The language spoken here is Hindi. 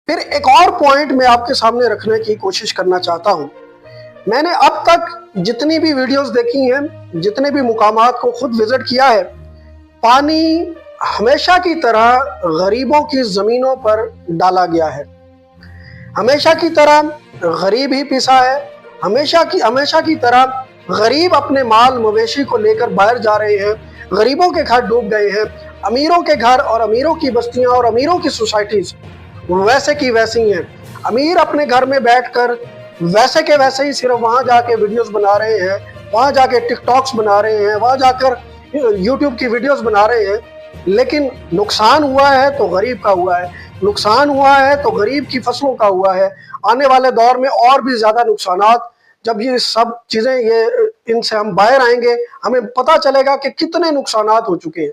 फिर एक और पॉइंट मैं आपके सामने रखने की कोशिश करना चाहता हूं। मैंने अब तक जितनी भी वीडियोस देखी हैं, जितने भी मुकामात को खुद विजिट किया है, पानी हमेशा की तरह गरीबों की जमीनों पर डाला गया है। हमेशा की तरह गरीब ही पिसा है। हमेशा की तरह गरीब अपने माल मवेशी को लेकर बाहर जा रहे हैं। गरीबों के घर डूब गए हैं। अमीरों के घर और अमीरों की बस्तियां और अमीरों की सोसाइटीज वैसे की वैसी हैं। अमीर अपने घर में बैठकर वैसे के वैसे ही सिर्फ वहां जाके वीडियोस बना रहे हैं, वहां जाके टिकटॉक्स बना रहे हैं, वहां जाकर यूट्यूब की वीडियोस बना रहे हैं। लेकिन नुकसान हुआ है तो गरीब का हुआ है, नुकसान हुआ है तो गरीब की फसलों का हुआ है। आने वाले दौर में और भी ज्यादा नुकसानात, जब ये सब चीजें ये इनसे हम बाहर आएंगे, हमें पता चलेगा कि कितने नुकसानात हो चुके हैं।